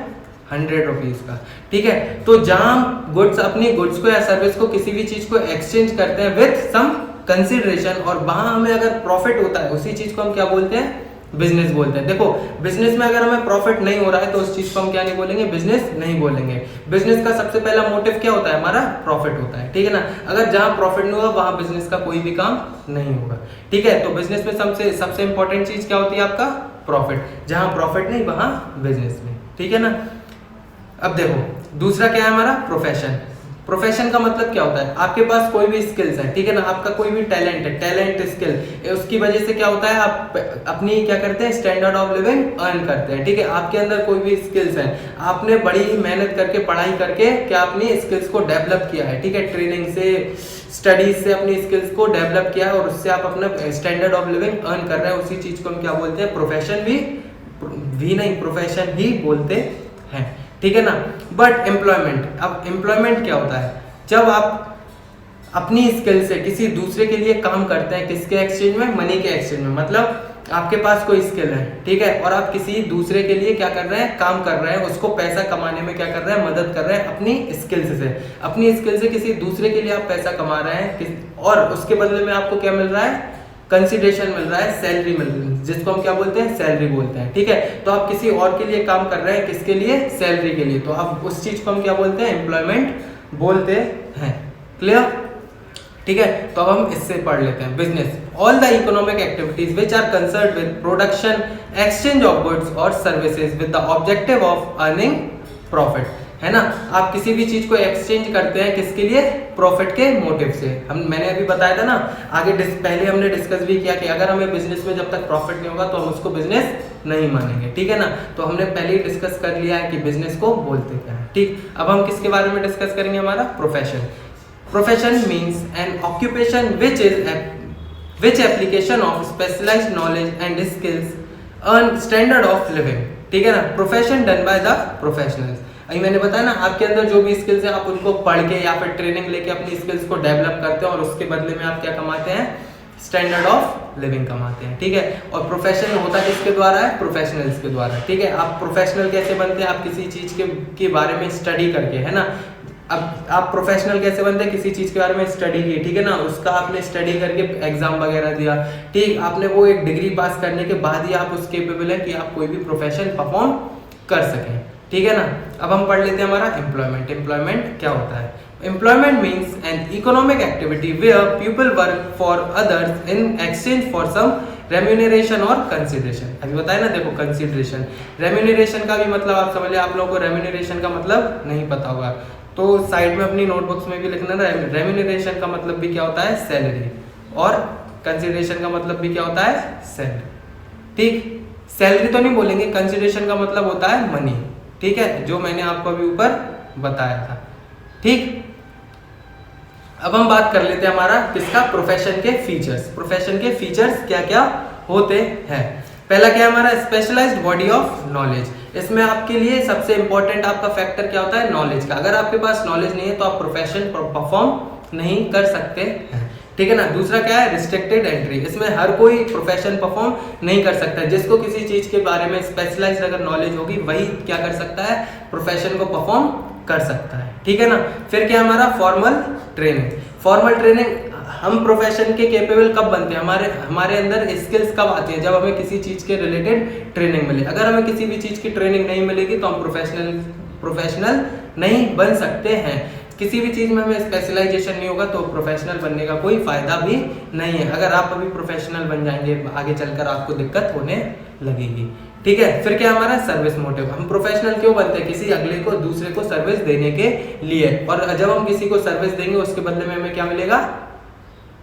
100 रुपीज का। ठीक है, तो जहां गुड्स, अपनी गुड्स को या सर्विस को, किसी भी चीज को एक्सचेंज करते हैं विथ सम कंसिडरेशन और वहां हमें अगर प्रॉफिट होता है उसी चीज को हम क्या बोलते हैं, बिजनेस बोलते हैं। देखो बिजनेस में अगर हमें प्रॉफिट नहीं हो रहा है तो उस चीज को हम क्या नहीं बोलेंगे, बिजनेस नहीं बोलेंगे। बिजनेस का सबसे पहला मोटिव क्या होता है, हमारा प्रॉफिट होता है, ठीक है ना। अगर जहां प्रॉफिट नहीं होगा वहां बिजनेस का कोई भी काम नहीं होगा, ठीक है। तो बिजनेस में सबसे इंपॉर्टेंट चीज क्या होती है, आपका प्रॉफिट। जहां प्रॉफिट नहीं वहां बिजनेस में, ठीक है ना। अब देखो दूसरा क्या है हमारा, प्रोफेशन। प्रोफेशन का मतलब क्या होता है, आपके पास कोई भी स्किल्स है, ठीक है ना, आपका कोई भी टैलेंट है, टैलेंट स्किल, उसकी वजह से क्या होता है, आप अपनी क्या करते हैं, स्टैंडर्ड ऑफ लिविंग अर्न करते हैं, ठीक है। आपके अंदर कोई भी स्किल्स है, आपने बड़ी ही मेहनत करके पढ़ाई करके क्या अपनी स्किल्स को डेवलप किया है, ठीक है, ट्रेनिंग से स्टडीज से अपनी स्किल्स को डेवलप किया है और उससे आप अपना स्टैंडर्ड ऑफ लिविंग अर्न कर रहे हैं, उसी चीज को हम क्या बोलते हैं, प्रोफेशन भी नहीं, प्रोफेशन ही बोलते हैं, ठीक है ना। बट एम्प्लॉयमेंट, अब एम्प्लॉयमेंट क्या होता है, जब आप अपनी स्किल से किसी दूसरे के लिए काम करते हैं, किसके एक्सचेंज में, मनी के एक्सचेंज में। मतलब आपके पास कोई स्किल है, ठीक है, और आप किसी दूसरे के लिए क्या कर रहे हैं, काम कर रहे हैं, उसको पैसा कमाने में क्या कर रहे हैं, मदद कर रहे हैं अपनी स्किल्स से। अपनी स्किल से किसी दूसरे के लिए आप पैसा कमा रहे हैं और उसके बदले में आपको क्या मिल रहा है, कंसिडरेशन मिल रहा है, सैलरी मिल रही है, जिसको हम क्या बोलते हैं, सैलरी बोलते हैं, ठीक है। तो आप किसी और के लिए काम कर रहे हैं, किसके लिए, सैलरी के लिए, तो आप उस चीज को हम क्या बोलते हैं, एम्प्लॉयमेंट बोलते हैं। क्लियर, ठीक है। तो अब हम इससे पढ़ लेते हैं, business, all the economic activities which are concerned with production, exchange of goods और services with the objective of earning profit, है ना। आप किसी भी चीज को एक्सचेंज करते हैं, किसके लिए, प्रॉफिट के मोटिव से। मैंने अभी बताया था ना, आगे पहले हमने डिस्कस भी किया कि अगर हमें बिजनेस में जब तक प्रॉफिट नहीं होगा तो हम उसको बिजनेस नहीं मानेंगे, ठीक है ना। तो हमने पहले ही डिस्कस कर लिया है कि बिजनेस को बोलते क्या है, ठीक। अब हम किसके बारे में डिस्कस करेंगे, हमारा profession. Profession means an occupation which application of specialized knowledge and skills earn standard of living, ठीक है ना। Profession done by the professionals। अभी मैंने बताया ना, आपके अंदर जो भी स्किल्स है आप उनको पढ़ के या फिर ट्रेनिंग लेके अपनी स्किल्स को डेवलप करते हैं और उसके बदले में आप क्या कमाते हैं, स्टैंडर्ड ऑफ लिविंग कमाते हैं, ठीक है। और प्रोफेशन होता किसके द्वारा है, प्रोफेशनल्स के द्वारा, ठीक है। आप प्रोफेशनल कैसे बनते हैं, आप किसी चीज के बारे में स्टडी करके, है ना। अब आप प्रोफेशनल कैसे बनते हैं, किसी चीज के बारे में स्टडी की, ठीक है ना, उसका आपने स्टडी करके एग्जाम वगैरह दिया, ठीक, आपने वो एक डिग्री पास करने के बाद ही आप उस केपेबल है कि आप कोई भी प्रोफेशन परफॉर्म कर सकें, ठीक है ना। अब हम पढ़ लेते हैं हमारा एम्प्लॉयमेंट। एम्प्लॉयमेंट क्या होता है, employment means an economic activity where people work for others in exchange for some remuneration और कंसिडरेशन। अभी बताया ना, देखो कंसिडरेशन, रेम्यूनरेशन का भी मतलब आप समझ लिया, आप लोगों को रेम्यूनरेशन का मतलब नहीं पता होगा तो साइड में अपनी नोटबुक्स में भी लिखना ना, रेम्यूनरेशन का मतलब भी क्या होता है, सैलरी, और कंसिडरेशन का मतलब भी क्या होता है, सैलरी, ठीक। सैलरी तो नहीं बोलेंगे, कंसिडरेशन का मतलब होता है मनी, ठीक है, जो मैंने आपको अभी ऊपर बताया था, ठीक। अब हम बात कर लेते हैं हमारा किसका, प्रोफेशन के फीचर्स। प्रोफेशन के फीचर्स क्या क्या होते हैं। पहला क्या है हमारा, स्पेशलाइज्ड बॉडी ऑफ नॉलेज। इसमें आपके लिए सबसे इंपॉर्टेंट आपका फैक्टर क्या होता है, नॉलेज का। अगर आपके पास नॉलेज नहीं है तो आप प्रोफेशन परफॉर्म नहीं कर सकते हैं, ठीक है ना। दूसरा क्या है, रिस्ट्रिक्टेड एंट्री। इसमें हर कोई प्रोफेशन परफॉर्म नहीं कर सकता, जिसको किसी चीज के बारे में स्पेशलाइज्ड अगर नॉलेज होगी वही क्या कर सकता है, प्रोफेशन को परफॉर्म कर सकता है, ठीक है ना। फिर क्या हमारा, फॉर्मल ट्रेनिंग। फॉर्मल ट्रेनिंग, हम प्रोफेशन के कैपेबल कब बनते हैं, हमारे अंदर स्किल्स कब आती है, जब हमें किसी चीज के रिलेटेड ट्रेनिंग मिले। अगर हमें किसी भी चीज की ट्रेनिंग नहीं मिलेगी तो हम प्रोफेशनल नहीं बन सकते हैं। किसी भी चीज में हमें स्पेशलाइजेशन नहीं होगा तो प्रोफेशनल बनने का कोई फायदा भी नहीं है। अगर आप अभी प्रोफेशनल बन जाएंगे आगे चलकर आपको दिक्कत होने लगेगी, ठीक है। फिर क्या हमारा, सर्विस मोटिव। हम प्रोफेशनल क्यों बनते हैं, किसी अगले को, दूसरे को सर्विस देने के लिए, और जब हम किसी को सर्विस देंगे उसके बदले में हमें क्या मिलेगा,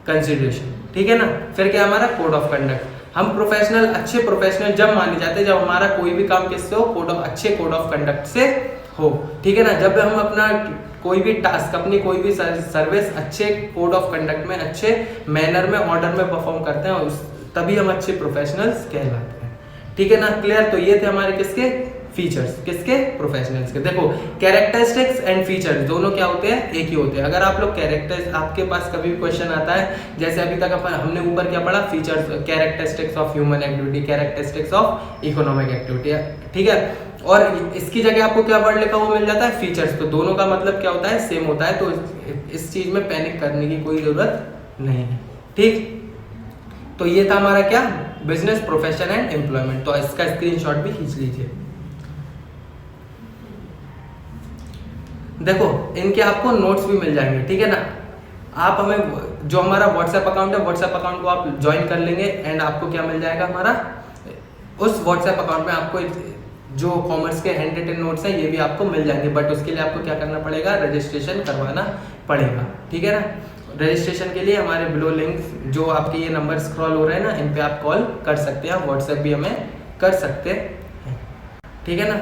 कंसिडरेशन, ठीक है ना। फिर क्या हमारा, कोड ऑफ कंडक्ट। हम प्रोफेशनल, अच्छे प्रोफेशनल जब माने जाते हैं जब हमारा कोई भी काम किससे हो, अच्छे कोड ऑफ कंडक्ट से हो, ठीक है ना। जब हम अपना कोई भी टास्क, अपनी कोई भी सर्विस अच्छे कोड ऑफ कंडक्ट में, अच्छे मैनर में, ऑर्डर में परफॉर्म करते हैं, तभी हम अच्छे प्रोफेशनल्स कहलाते हैं, ठीक है ना। क्लियर। तो ये थे हमारे किसके फीचर्स, किसके, प्रोफेशनल्स के। देखो कैरेक्टरिस्टिक्स एंड फीचर्स दोनों क्या होते हैं, एक ही होते हैं। अगर आप लोग आपके पास कभी भी क्वेश्चन आता है, जैसे अभी तक हमने ऊपर क्या पढ़ा, features, characteristics of human activity, characteristics of economic activity, ठीक है। और इसकी जगह आपको क्या वर्ड लिखा हुआ मिल जाता है, फीचर्स। तो दोनों का मतलब क्या होता है, सेम होता है। तो इस चीज में पैनिक करने की कोई जरूरत नहीं है, ठीक, तो ये था हमारा क्या, बिजनेस, प्रोफेशन एंड एम्प्लॉयमेंट। तो इसका स्क्रीनशॉट भी खींच लीजिए। देखो इनके आपको नोट्स भी मिल जाएंगे, ठीक है ना। आप हमें जो हमारा व्हाट्सएप अकाउंट है, व्हाट्सएप अकाउंट को आप ज्वाइन कर लेंगे एंड आपको क्या मिल जाएगा, हमारा उस व्हाट्सएप अकाउंट में आपको जो कॉमर्स के हैंड रिटन नोट्स हैं ये भी आपको मिल जाएंगे। बट उसके लिए आपको क्या करना पड़ेगा, रजिस्ट्रेशन करवाना पड़ेगा, ठीक है ना। रजिस्ट्रेशन के लिए हमारे बिलो लिंक जो आपके ये नंबर स्क्रॉल हो रहे हैं ना, इन पे आप कॉल कर सकते हैं, व्हाट्सएप भी हमें कर सकते हैं, ठीक है ना।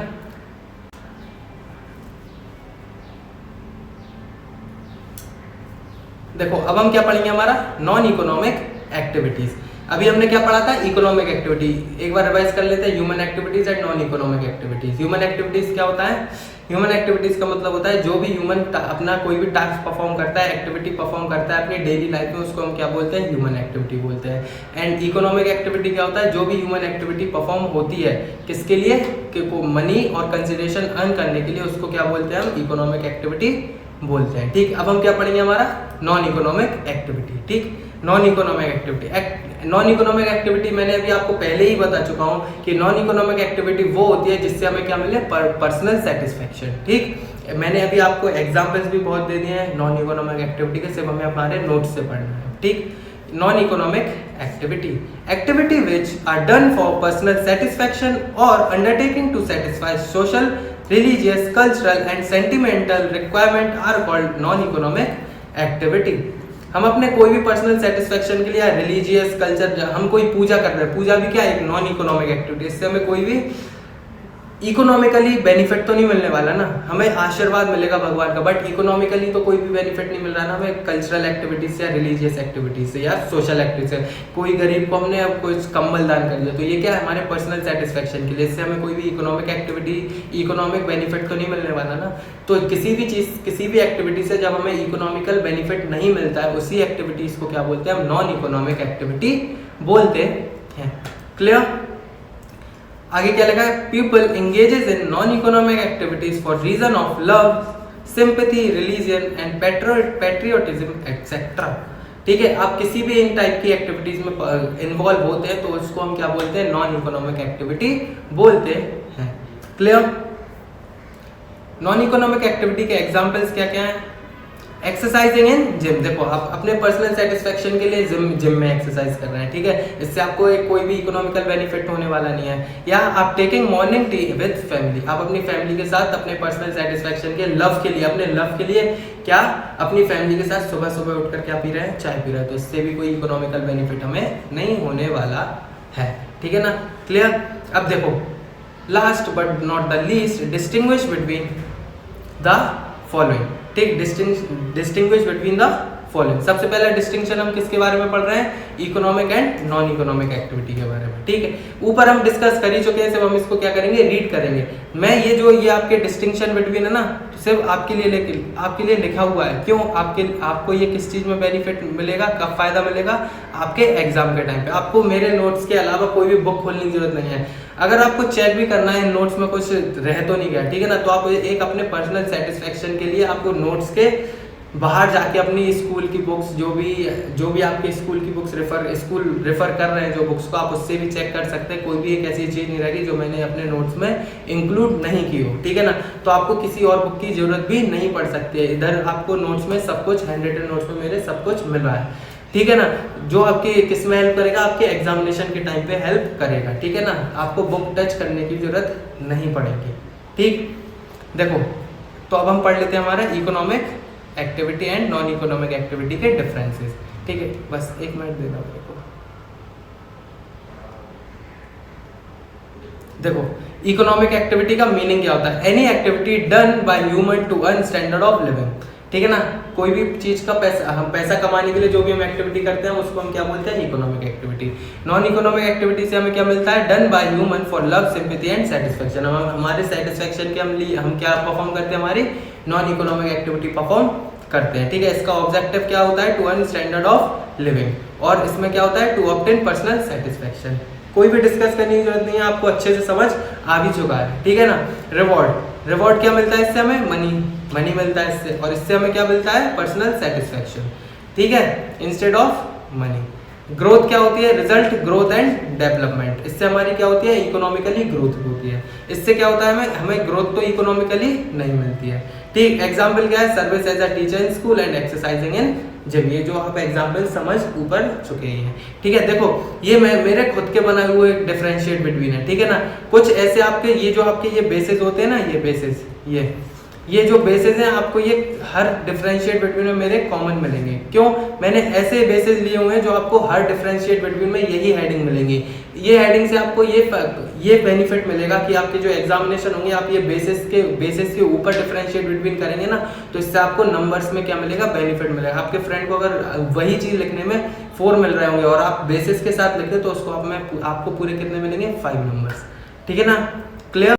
देखो अब हम क्या पढ़ेंगे, हमारा नॉन इकोनॉमिक एक्टिविटीज। अभी हमने क्या पढ़ा था, इकोनॉमिक एक्टिविटी। एक बार रिवाइज कर लेते हैं, human activities and non economic activities. Human activities क्या होता है, ह्यूमन एक्टिविटीज का मतलब होता है जो भी ह्यूमन अपना कोई भी टास्क परफॉर्म करता है, एक्टिविटी परफॉर्म करता है अपनी डेली लाइफ में, उसको हम क्या बोलते हैं, ह्यूमन एक्टिविटी बोलते हैं। एंड इकोनॉमिक एक्टिविटी क्या होता है, जो भी ह्यूमन एक्टिविटी परफॉर्म होती है किसके लिए, कि मनी और कंसिडरेशन अर्न करने के लिए, उसको क्या बोलते हैं, हम इकोनॉमिक एक्टिविटी बोलते हैं। ठीक, अब हम क्या पढ़ेंगे, हमारा नॉन इकोनॉमिक एक्टिविटी। ठीक, non economic activity, non economic activity मैंने अभी आपको पहले ही बता चुका हूं कि नॉन इकोनॉमिक एक्टिविटी वो होती है जिससे हमें क्या मिले, पर्सनल सेटिस्फेक्शन। ठीक, मैंने अभी आपको एग्जांपल्स भी बहुत दे दिए हैं नॉन इकोनॉमिक एक्टिविटी के, सिर्फ हमें हमारे नोट्स से पढ़ना है। ठीक, non economic activity which are done for personal satisfaction or undertaking to satisfy social, religious, cultural and sentimental requirement are called non-economic activity। हम अपने कोई भी पर्सनल सेटिस्फेक्शन के लिए, रिलीजियस, कल्चर, हम कोई पूजा कर रहे हैं, पूजा भी क्या है, एक नॉन इकोनॉमिक एक्टिविटी। इससे हमें कोई भी इकोनॉमिकली बेनिफिट तो नहीं मिलने वाला ना, हमें आशीर्वाद मिलेगा भगवान का, बट इकोनॉमिकली तो कोई भी बेनिफिट नहीं मिल रहा ना हमें कल्चरल एक्टिविटीज से या रिलीजियस एक्टिविटीज से या सोशल एक्टिविटीज से। कोई गरीब को हमने अब कुछ कंबल दान कर दिया, तो ये क्या है, हमारे पर्सनल सेटिस्फेक्शन के लिए। इससे हमें कोई भी इकोनॉमिक एक्टिविटी, इकोनॉमिक बेनिफिट तो नहीं मिलने वाला ना। तो किसी भी चीज़, किसी भी एक्टिविटी से जब हमें इकोनॉमिकल बेनिफिट नहीं मिलता है, उसी एक्टिविटीज़ को क्या बोलते हैं, हम नॉन इकोनॉमिक एक्टिविटी बोलते हैं। क्लियर? आगे क्या लिखा है, people engages in non economic activities for reason of love, sympathy, religion and patriotism etcetera. ठीक है, आप किसी भी इन टाइप की एक्टिविटीज में इन्वॉल्व होते हैं तो उसको हम क्या बोलते हैं, नॉन इकोनॉमिक एक्टिविटी बोलते हैं। क्लियर? नॉन इकोनॉमिक एक्टिविटी के एग्जांपल्स क्या क्या हैं, एक्सरसाइजिंग इन जिम। देखो आप अपने पर्सनल सेटिस्फेक्शन के लिए जिम में एक्सरसाइज कर रहे हैं, ठीक है, इससे आपको कोई भी इकोनॉमिकल बेनिफिट होने वाला नहीं है। या आप taking morning tea with family, आप अपनी फैमिली के साथ अपने पर्सनल सेटिस्फेक्शन के, लव के लिए, अपने लव के लिए क्या, अपनी फैमिली के साथ सुबह सुबह उठकर क्या पी रहे हैं, चाय पी रहे हैं, तो इससे भी कोई इकोनॉमिकल बेनिफिट हमें नहीं होने वाला है। ठीक है ना? क्लियर? अब देखो, last but not the least, distinguish between the following. ठीक, डिस्टिंग्विश बिटवीन द फॉलोइंग। सबसे पहला डिस्टिंक्शन हम किसके बारे में पढ़ रहे हैं, economic and non economic activity के बारे में। ठीक है, ऊपर हम डिस्कस कर ही चुके हैं, सिर्फ हम इसको क्या करेंगे, रीड करेंगे। मैं ये आपके डिस्टिंक्शन बिटवीन है ना, सिर्फ आपके लिए लिखा हुआ है। क्यों? आपको ये किस चीज में बेनिफिट मिलेगा, कब फायदा मिलेगा, आपके एग्जाम के टाइम पे। आपको मेरे नोट्स के अलावा कोई भी बुक खोलने की जरूरत नहीं है। अगर आपको चेक भी करना है नोट्स में कुछ रह तो नहीं गया, ठीक है ना, तो आप एक अपने पर्सनल सेटिस्फेक्शन के लिए आपको नोट्स के बाहर जाके अपनी स्कूल की बुक्स, जो भी आपके स्कूल की बुक्स रेफर कर रहे हैं, जो बुक्स को, आप उससे भी चेक कर सकते हैं। कोई भी एक ऐसी चीज़ नहीं रहेगी जो मैंने अपने नोट्स में इंक्लूड नहीं की हो, ठीक है ना। तो आपको किसी और बुक की जरूरत भी नहीं पड़ सकती है। इधर आपको नोट्स में सब कुछ, हैंड रिटन नोट्स में मेरे सब कुछ मिल रहा है, ठीक है ना। जो आपके किस में हेल्प करेगा, आपके एग्जामिनेशन के टाइम पे हेल्प करेगा, ठीक है ना। आपको बुक टच करने की जरूरत नहीं पड़ेगी। ठीक, देखो तो अब हम पढ़ लेते हैं हमारा economic activity and non economic activity के डिफरेंसेस। ठीक है, बस एक मिनट देना मेरे को। देखो, इकोनॉमिक एक्टिविटी का मीनिंग क्या होता है, any activity done by human to earn standard of living. ठीक है ना, कोई भी चीज का हम पैसा कमाने के लिए जो भी हम एक्टिविटी करते हैं उसको हम क्या बोलते हैं, economic activity. Non economic activity से हमें क्या मिलता है, done by human for love, sympathy and satisfaction. हम हमारे सेटिस्फेक्शन के हम क्या परफॉर्म करते हैं, हमारी नॉन इकोनॉमिक एक्टिविटी परफॉर्म करते हैं। ठीक है, इसका ऑब्जेक्टिव क्या होता है, to earn standard of living, और इसमें क्या होता है, टू ऑब्टेन पर्सनल सेटिस्फेक्शन। कोई भी डिस्कस करने की जरूरत नहीं है, आपको अच्छे से समझ आ भी चुका है, ठीक है ना। रिवॉर्ड क्या मिलता है इससे, हमें मनी मिलता है इससे, और इससे हमें क्या मिलता है, पर्सनल सेटिस्फेक्शन। ठीक है, इंस्टेड ऑफ मनी। ग्रोथ क्या होती है? Result, growth and development. इससे हमारी क्या होती है? इकोनॉमिकली ग्रोथ होती है। इससे क्या होता है? हमें ग्रोथ तो इकोनॉमिकली नहीं मिलती है। ठीक, एग्जाम्पल क्या है? Service as a teacher in school and exercising in gym. ये जो आप एग्जाम्पल समझ ऊपर चुके हैं। ठीक है, देखो ये मेरे खुद के बनाए हुए डिफरेंशिएट बिटवीन है। ठीक है ना, कुछ ऐसे आपके ये जो आपके ये बेसिस होते हैं ना, ये बेसिस, ये जो बेसिस हैं आपको ये हर डिफरेंशिएट बिटवीन में मेरे कॉमन मिलेंगे। क्यों? मैंने ऐसे बेसिस लिए हुए हैं जो आपको हर डिफरेंशिएट बिटवीन में यही हेडिंग मिलेंगी। ये हेडिंग से आपको ये बेनिफिट मिलेगा कि आपके जो एग्जामिनेशन होंगे आप ये बेसिस के ऊपर डिफरेंशिएट बिटवीन करेंगे ना, तो इससे आपको नंबर्स में क्या मिलेगा? बेनिफिट मिलेगा। आपके फ्रेंड को अगर वही चीज लिखने में 4 मिल रहे होंगे और आप बेसिस के साथ लिखते तो उसको आपको पूरे कितने मिलेंगे? 5 नंबर्स। ठीक है ना, क्लियर?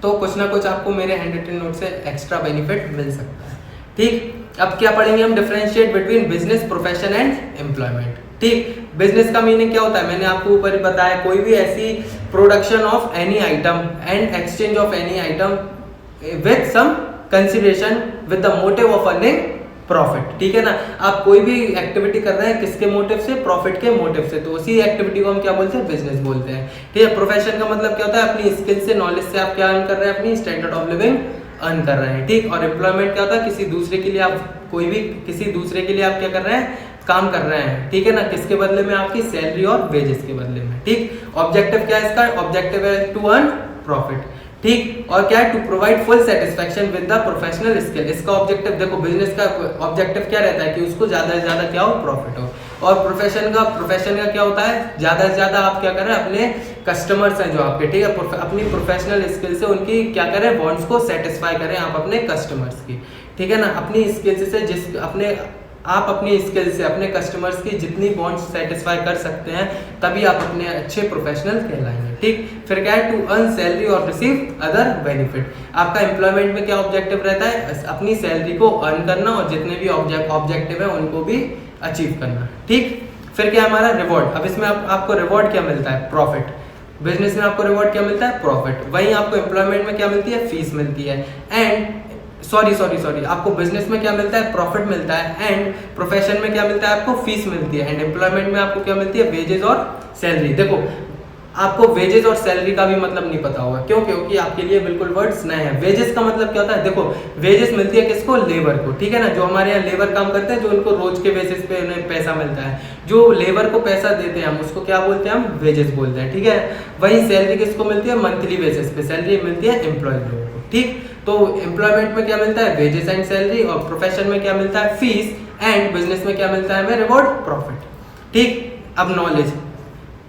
तो कुछ ना कुछ आपको मेरे हैंड रिटन नोट से एक्स्ट्रा बेनिफिट मिल सकता है। ठीक, अब क्या पढ़ेंगे हम? Differentiate between business, profession and employment. ठीक, बिजनेस का मीनिंग क्या होता है? मैंने आपको ऊपर ही बताया, कोई भी ऐसी production of any item and exchange of any item with some consideration with the motive of earning profit. ठीक है ना, आप कोई भी एक्टिविटी कर रहे हैं किसके मोटिव से? प्रॉफिट के मोटिव से, तो उसी एक्टिविटी को हम क्या बोलते हैं? बिजनेस बोलते हैं। ठीक है, प्रोफेशन का मतलब क्या होता है? अपनी स्किल से, नॉलेज से आप क्या अर्न कर रहे हैं? अपनी स्टैंडर्ड ऑफ लिविंग अर्न कर रहे हैं। ठीक, और एम्प्लॉयमेंट क्या होता है? किसी दूसरे के लिए आप क्या कर रहे हैं? काम कर रहे हैं। ठीक है ना, किसके बदले में? आपकी सैलरी और वेजेस के बदले में। ठीक, ऑब्जेक्टिव क्या है इसका? ऑब्जेक्टिव है टू अर्न प्रॉफिट। ठीक, और क्या है? To provide full satisfaction with the professional skill. इसका ऑब्जेक्टिव देखो, बिजनेस का ऑब्जेक्टिव क्या रहता है? कि उसको ज्यादा से ज्यादा क्या हो? प्रॉफिट हो। और प्रोफेशन का क्या होता है? ज्यादा से ज्यादा आप क्या करें? अपने कस्टमर्स हैं जो आपके, ठीक है, अपनी प्रोफेशनल स्किल से उनकी क्या करें? बॉन्ड्स को सेटिस्फाई करें आप अपने कस्टमर्स की। ठीक है ना, अपनी स्किल से आप अपनी स्किल से अपने कस्टमर्स की जितनी बॉन्ड्स सेटिस्फाई कर सकते हैं तभी आप अपने अच्छे प्रोफेशनल कहलाएंगे। ठीक, फिर क्या है? टू अर्न सैलरी और रिसीव अदर बेनिफिट। आपका एम्प्लॉयमेंट में क्या ऑब्जेक्टिव रहता है? अपनी सैलरी को अर्न करना और जितने भी ऑब्जेक्टिव है उनको भी अचीव करना। ठीक, फिर क्या है हमारा? रिवॉर्ड। अब इसमें आपको रिवॉर्ड क्या मिलता है? प्रॉफिट। बिजनेस में आपको रिवॉर्ड क्या मिलता है? प्रॉफिट। वहीं आपको एम्प्लॉयमेंट में क्या मिलती है? फीस मिलती है। एंड सॉरी आपको बिजनेस में क्या मिलता है? प्रॉफिट मिलता है। एंड प्रोफेशन में क्या मिलता है? आपको फीस मिलती है। एंड एम्प्लॉयमेंट में आपको क्या मिलती है? वेजेस और सैलरी। देखो, आपको वेजेस और सैलरी का भी मतलब नहीं पता होगा। क्यों? क्योंकि आपके लिए बिल्कुल वर्ड्स नए हैं। वेजेस का मतलब क्या होता है? देखो, वेजेस मिलती है किसको? लेबर को। ठीक है ना, जो हमारे यहाँ लेबर काम करते हैं, जो उनको रोज के बेसिस पे उन्हें पैसा मिलता है, जो लेबर को पैसा देते हैं हम उसको क्या बोलते हैं? हम वेजेस बोलते हैं। ठीक है, वही सैलरी किसको मिलती है? मंथली बेसिस पे सैलरी मिलती है एम्प्लॉय लोगों को। ठीक, तो एम्प्लॉयमेंट में क्या मिलता है? Wages and salary. और प्रोफेशन में क्या मिलता है? फीस। एंड बिजनेस में क्या मिलता है हमें? Reward, profit. ठीक, अब नॉलेज।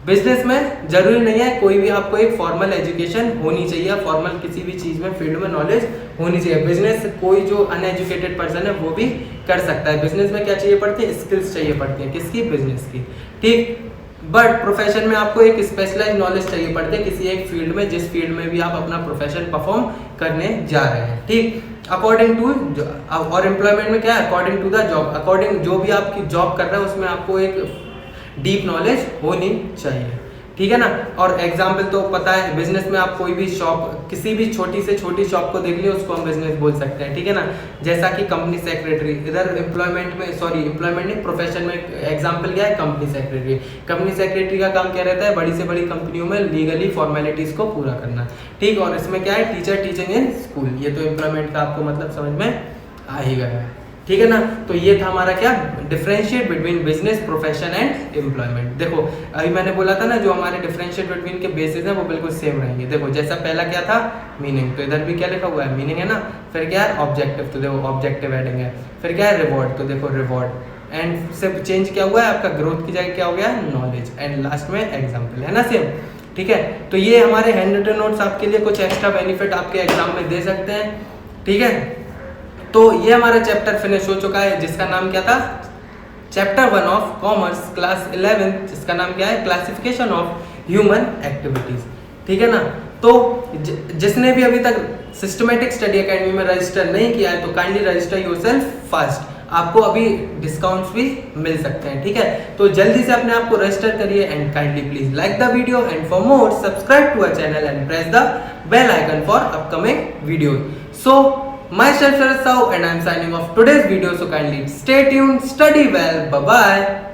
बिजनेस में जरूरी नहीं है कोई भी आपको एक फॉर्मल एजुकेशन होनी चाहिए, फॉर्मल किसी भी चीज में फील्ड में नॉलेज होनी चाहिए। बिजनेस कोई जो अनएजुकेटेड पर्सन है वो भी कर सकता है। बिजनेस में क्या चाहिए पड़ती है? स्किल्स चाहिए पड़ती है। किसकी? बिजनेस की। ठीक, बट प्रोफेशन में आपको एक स्पेशलाइज नॉलेज चाहिए पड़ती है किसी एक फील्ड में, जिस फील्ड में भी आप अपना प्रोफेशन परफॉर्म करने जा रहे हैं। ठीक, अकॉर्डिंग टू, और एम्प्लॉयमेंट में क्या है? According to the job. According जो भी आपकी जॉब कर रहा है उसमें आपको एक डीप नॉलेज होनी चाहिए। ठीक है ना, और एग्जाम्पल तो पता है, बिजनेस में आप कोई भी शॉप, किसी भी छोटी से छोटी शॉप को देख लियो उसको हम बिजनेस बोल सकते हैं। ठीक है ना, जैसा कि कंपनी सेक्रेटरी। इधर एम्प्लॉयमेंट नहीं, प्रोफेशन में एग्जाम्पल क्या है? Company secretary. कंपनी सेक्रेटरी का काम क्या रहता है? बड़ी से बड़ी कंपनियों में लीगली फॉर्मेलिटीज को पूरा करना। ठीक, और इसमें क्या है? Teacher teaching in school. ये तो एम्प्लॉयमेंट का आपको मतलब समझ में आ ही गया है। ठीक है ना, तो ये था हमारा क्या? Differentiate between business, profession and employment. देखो, अभी मैंने बोला था ना, जो हमारे डिफरेंशिएट बिटवीन के बेसिस हैं वो बिल्कुल सेम रहेंगे। देखो, जैसा पहला क्या था? मीनिंग, तो इधर भी क्या लिखा हुआ है? मीनिंग है ना। फिर क्या है? ऑब्जेक्टिव, तो देखो ऑब्जेक्टिव हेडिंग है। फिर क्या है? रिवॉर्ड, तो देखो रिवॉर्ड। एंड सिर्फ चेंज क्या हुआ है? आपका ग्रोथ की जगह क्या हो गया? नॉलेज। एंड लास्ट में एग्जाम्पल, है ना सेम। ठीक है, तो ये हमारे हैंड रिटन नोट्स आपके लिए कुछ एक्स्ट्रा बेनिफिट आपके एग्जाम में दे सकते हैं। ठीक है, तो ये हमारा चैप्टर फिनिश हो चुका है, जिसका नाम क्या था? चैप्टर 1 ऑफ कॉमर्स क्लास 11, जिसका नाम क्या है? Classification of human activities. ठीक है ना, तो जिसने भी अभी तक सिस्टमैटिक स्टडी एकेडमी में रजिस्टर नहीं किया है तो काइंडली रजिस्टर योरसेल्फ फास्ट। आपको अभी डिस्काउंट्स भी मिल सकते हैं। ठीक है, तो जल्दी से अपने आप को रजिस्टर करिए and kindly please like the video and for more subscribe to our channel and press the bell icon for upcoming video. So myself Sharad Sahu and I am signing off today's video, so kindly stay tuned, study well, bye bye.